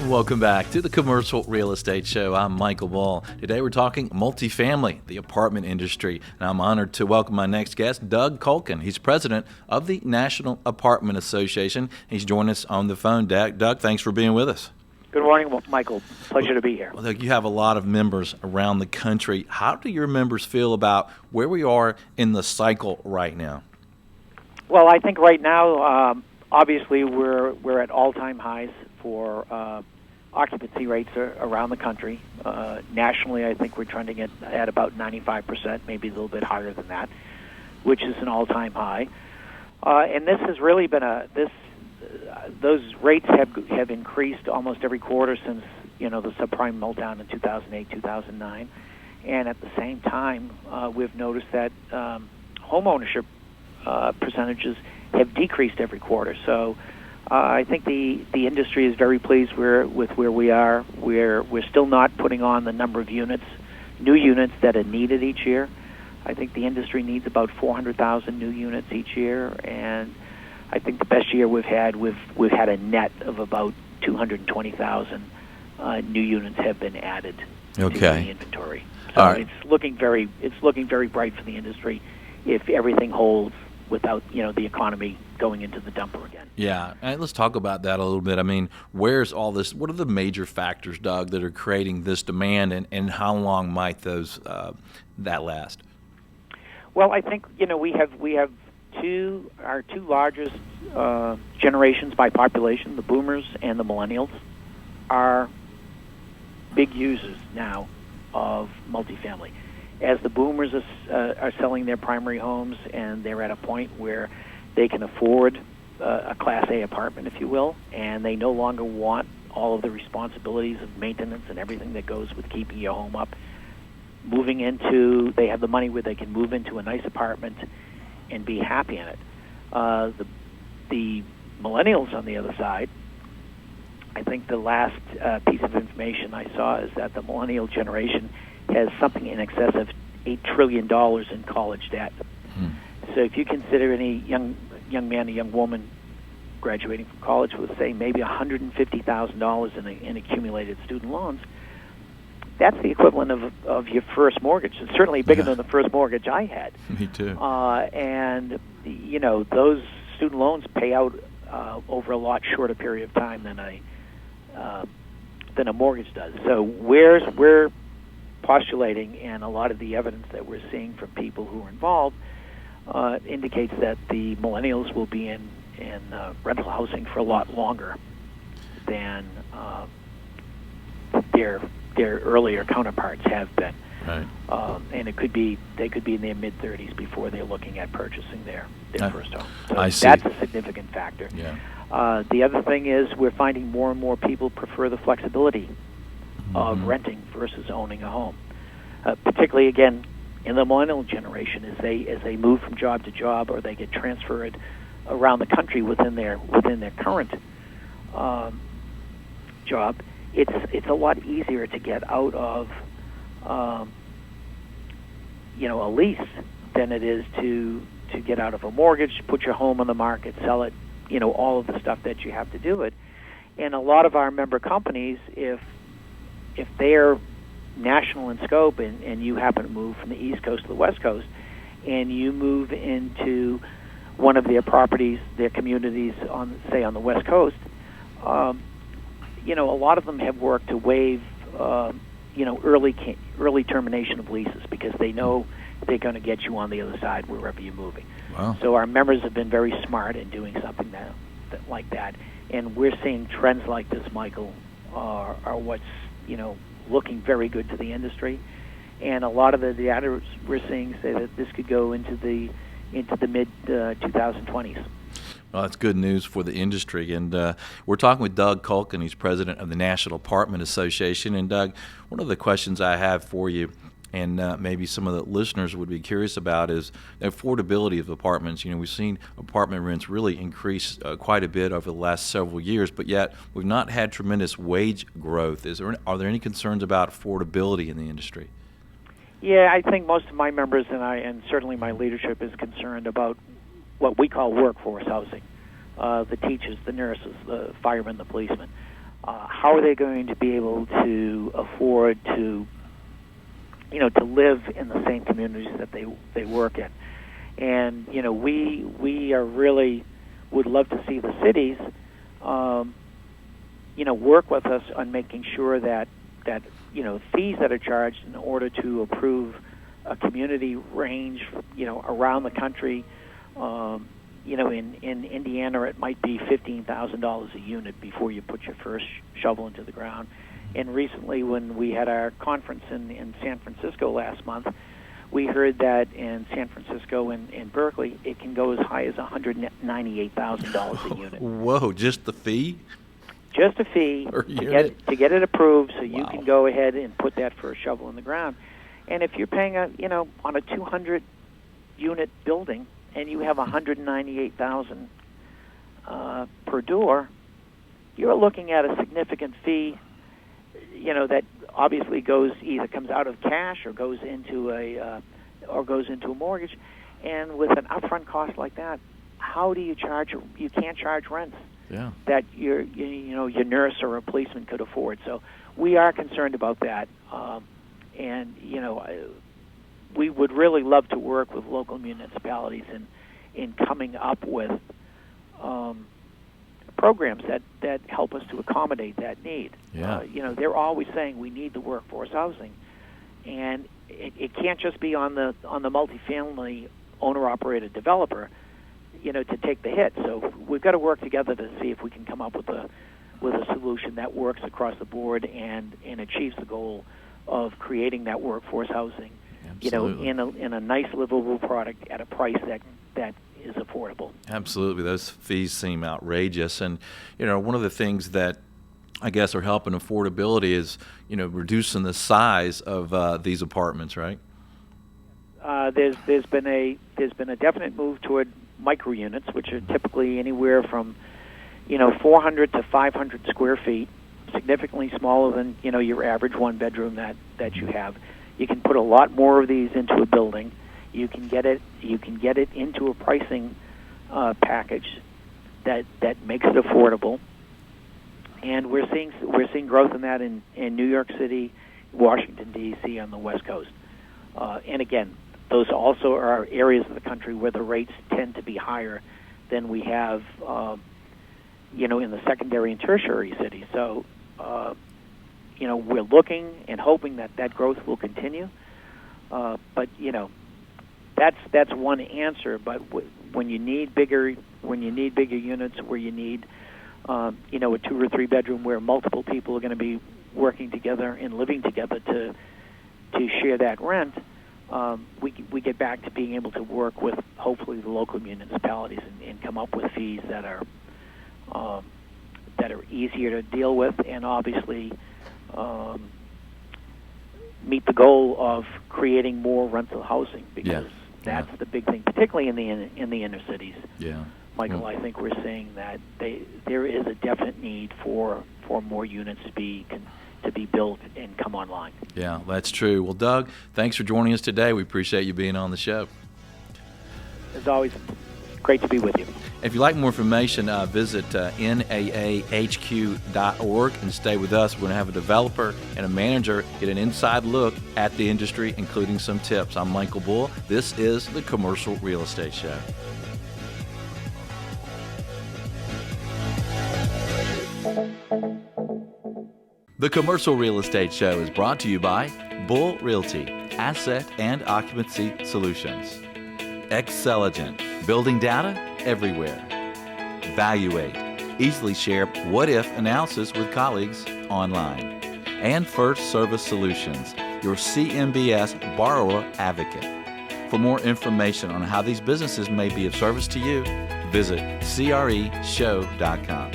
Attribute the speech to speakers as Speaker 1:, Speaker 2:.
Speaker 1: Welcome back to the Commercial Real Estate Show. I'm Michael Ball. Today we're talking multifamily, the apartment industry, and I'm honored to welcome my next guest, Doug Culkin. He's president of the National Apartment Association. He's joining us on the phone. Doug, thanks for being with us.
Speaker 2: Good morning, Michael. Pleasure to be here.
Speaker 1: Well, Doug, you have a lot of members around the country. How do your members feel about where we are in the cycle right now?
Speaker 2: Well, I think right now, obviously, we're at all-time highs for occupancy rates around the country. Nationally, I think we're trending at about 95%, maybe a little bit higher than that, which is an all-time high. And this has really been those rates have increased almost every quarter since the subprime meltdown in 2008, 2009. And at the same time, we've noticed that home ownership percentages have decreased every quarter. So I think the industry is very pleased with where we are. We're still not putting on the number of new units that are needed each year. I think the industry needs about 400,000 new units each year, and I think the best year we've had a net of about 220,000 new units have been added to the inventory. So it's looking very bright for the industry if everything holds without the economy going into the dumper again.
Speaker 1: Yeah, and let's talk about that a little bit. I mean, where's all this? What are the major factors, Doug, that are creating this demand, and how long might those that last?
Speaker 2: Well, I think we have our two largest generations by population, the boomers and the millennials, are big users now of multifamily. As the boomers are selling their primary homes and they're at a point where they can afford a Class A apartment, if you will, and they no longer want all of the responsibilities of maintenance and everything that goes with keeping your home up, they have the money where they can move into a nice apartment and be happy in it. The millennials, on the other side, I think the last piece of information I saw is that the millennial generation has something in excess of $8 trillion in college debt. So if you consider any young man or young woman graduating from college with, say, maybe $150,000 in accumulated student loans, that's the equivalent of your first mortgage. It's certainly bigger than the first mortgage I had.
Speaker 1: Me too.
Speaker 2: And those student loans pay out over a lot shorter period of time than a mortgage does. So we're postulating, and a lot of the evidence that we're seeing from people who are involved indicates that the millennials will be in rental housing for a lot longer than their earlier counterparts have been.
Speaker 1: Right.
Speaker 2: And they could be in their mid-30s before they're looking at purchasing their first home. So
Speaker 1: I see.
Speaker 2: That's a significant factor.
Speaker 1: Yeah.
Speaker 2: The other thing is we're finding more and more people prefer the flexibility of renting versus owning a home. Particularly, again, in the millennial generation, as they move from job to job or they get transferred around the country within their current job, it's a lot easier to get out of a lease than it is to get out of a mortgage, put your home on the market, sell it, all of the stuff that you have to do it. And a lot of our member companies, if they're national in scope and you happen to move from the East Coast to the West Coast and you move into one of their properties, their communities on the West Coast, a lot of them have worked to waive early termination of leases because they know they're going to get you on the other side wherever you're moving.
Speaker 1: Wow.
Speaker 2: So our members have been very smart in doing something like that. And we're seeing trends like this, Michael, are what's looking very good to the industry. And a lot of the data we're seeing say that this could go into the mid 2020s.
Speaker 1: Well, that's good news for the industry. And we're talking with Doug Culkin. He's president of the National Apartment Association. And Doug, one of the questions I have for you and maybe some of the listeners would be curious about is the affordability of apartments. We've seen apartment rents really increase quite a bit over the last several years, but yet we've not had tremendous wage growth. Are there any concerns about affordability in the industry?
Speaker 2: Yeah, I think most of my members and certainly my leadership is concerned about what we call workforce housing. The teachers, the nurses, the firemen, the policemen. How are they going to be able to afford to live in the same communities that they work in? And we are really would love to see the cities, work with us on making sure that fees that are charged in order to approve a community range, around the country. In Indiana, it might be $15,000 a unit before you put your first shovel into the ground. And recently, when we had our conference in San Francisco last month, we heard that in San Francisco and Berkeley, it can go as high as $198,000 a unit.
Speaker 1: Whoa, just the fee?
Speaker 2: Just a fee to get it approved, so you can go ahead and put that first shovel in the ground. And if you're paying on a 200-unit building, and you have $198,000 per door, you're looking at a significant fee, that obviously comes out of cash or goes into a mortgage. And with an upfront cost like that, how do you charge? You can't charge rents that your nurse or a policeman could afford. So we are concerned about that, and we would really love to work with local municipalities in coming up with programs that help us to accommodate that need.
Speaker 1: Yeah.
Speaker 2: They're always saying we need the workforce housing, and it can't just be on the multifamily owner-operated developer, to take the hit. So we've got to work together to see if we can come up with a solution that works across the board and achieves the goal of creating that workforce housing.
Speaker 1: Absolutely.
Speaker 2: In a nice livable product at a price that is affordable.
Speaker 1: Absolutely. Those fees seem outrageous. And, one of the things that I guess are helping affordability is, reducing the size of these apartments, right?
Speaker 2: There's been a definite move toward micro units, which are typically anywhere from 400 to 500 square feet, significantly smaller than your average one bedroom that you have. You can put a lot more of these into a building. You can get it into a pricing package that makes it affordable. And we're seeing growth in that in New York City, Washington D.C. on the West Coast. And again, those also are areas of the country where the rates tend to be higher than we have, in the secondary and tertiary cities. So, we're looking and hoping that growth will continue. But that's one answer. But when you need bigger units, where you need, a 2 or 3 bedroom where multiple people are going to be working together and living together to share that rent, we get back to being able to work with hopefully the local municipalities and come up with fees that are easier to deal with, and obviously meet the goal of creating more rental housing, because that's the big thing, particularly in the inner cities.
Speaker 1: Yeah,
Speaker 2: Michael, I think we're seeing that there is a definite need for more units to be built and come online.
Speaker 1: Yeah, that's true. Well, Doug, thanks for joining us today. We appreciate you being on the show.
Speaker 2: As always, great to be with you.
Speaker 1: If you'd like more information, visit naahq.org and stay with us. We're going to have a developer and a manager get an inside look at the industry, including some tips. I'm Michael Bull. This is the Commercial Real Estate Show. The Commercial Real Estate Show is brought to you by Bull Realty, Asset and Occupancy Solutions. Xceligent, building data everywhere. Valuate, easily share what-if analysis with colleagues online. And First Service Solutions, your CMBS borrower advocate. For more information on how these businesses may be of service to you, visit creshow.com.